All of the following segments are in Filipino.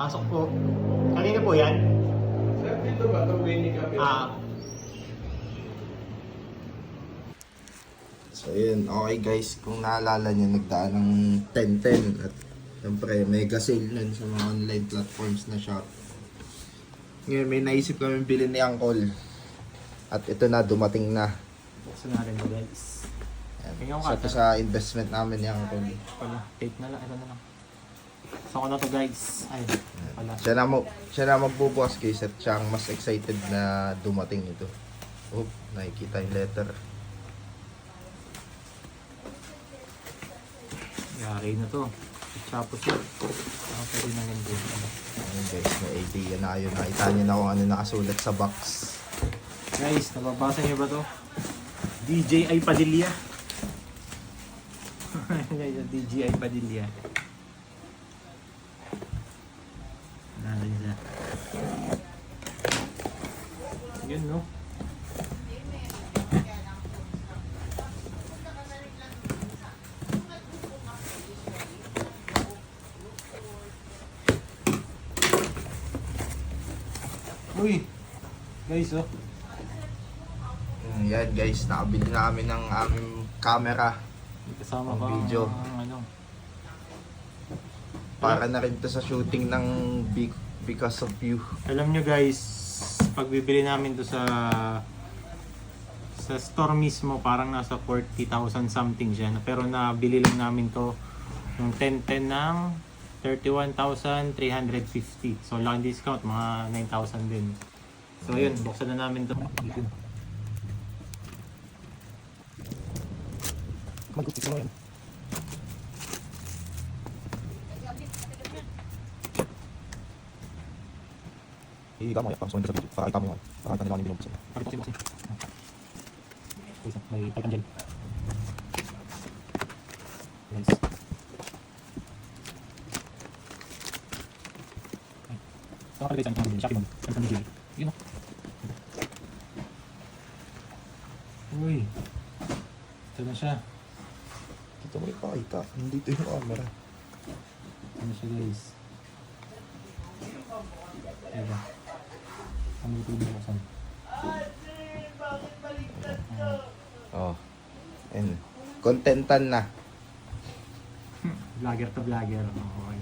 Pasok po. Kanina po yan? Sir, dito ba? Itong winning kami. So yun, okay guys, kung naalala nyo, nagdaan ng 10-10 at syempre mega sale nun sa mga online platforms na shop. Ngayon may naisip kami bilhin ni Uncle at ito na, dumating na. Buksan natin mo guys. Tingnan ko So ito sa investment namin ni Uncle. Pala, tape na lang. Ito na lang. So ko na to guys. Ay, pala. Siya na magbubukas guys at siya ang mas excited na dumating ito. Oh, nakikita yung letter. Yari na to. Tapos yun. Pwede na ganito. Ayun guys, may idea na kayo. Nakita nyo na kung ano nakasulat sa box. Guys, nababasa niyo ba to? DJI Padilla. DJI Padilla. Narin siya. Yun no? Uy! Guys oh. Yan guys, nakabili na kami ng aming camera. Kasama Ang pa video. ano. Para na rin to sa shooting ng Because of You. Alam nyo guys, pag bibili namin to sa store mismo, parang nasa 40,000 something siya. Pero nabili lang namin to yung 1010 ng 31,350. So lang discount, mga 9,000 din. So yun, buksan na namin to. Mag-upit mo yan. Hihiga mo yan, pang sumunod sa video. Pakakita mo yan. Pakakita nila ang binubos yan. Pakita ko may type dyan. Guys. So, nakalagay sa akin Shopee Mall. Ano kami dyan? Yun o. Uy. Ito na siya. Dito mo ipakita. Nandito yung camera. Ano siya guys? Diba? Ano ito buksan? Oh. Ayun. Contentan na. Vlogger to vlogger. Okay.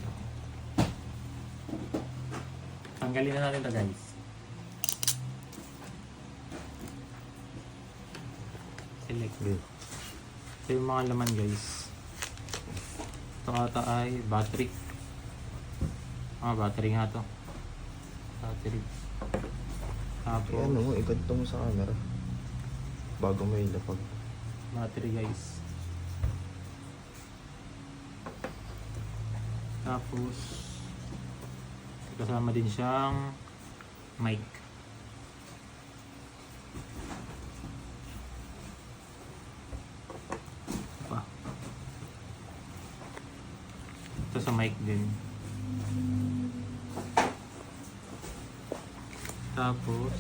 Tanggalin na natin to guys. Select. Ito yung mga laman guys. Ito ata ay battery. Battery nga to. Battery. Tapos Ayan mo, ikanto mo sa camera. Bago may lapag. battery guys. Tapos kasama din siyang mic. Pa. Ito sa mic din. Tapos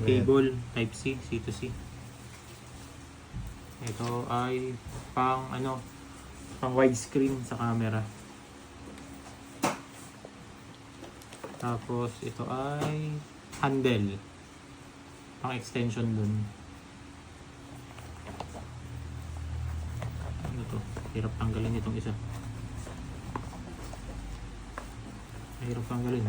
cable type C, C to C. Ito ay pang pang widescreen sa camera. Tapos ito ay handle, pang extension dun. Ano to? Hirap tanggalin itong isa. Hirap tanggalin.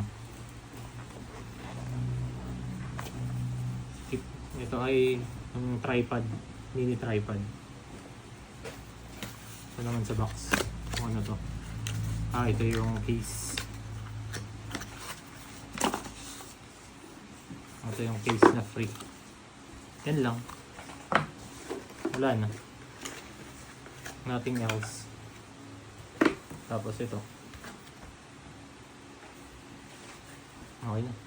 Ito ay yung tripod, mini tripod. Ito naman sa box. Kung ano to? Ito yung case. Ito yung case na free. Yan lang. Wala na. Nothing else. Tapos ito. Okay na.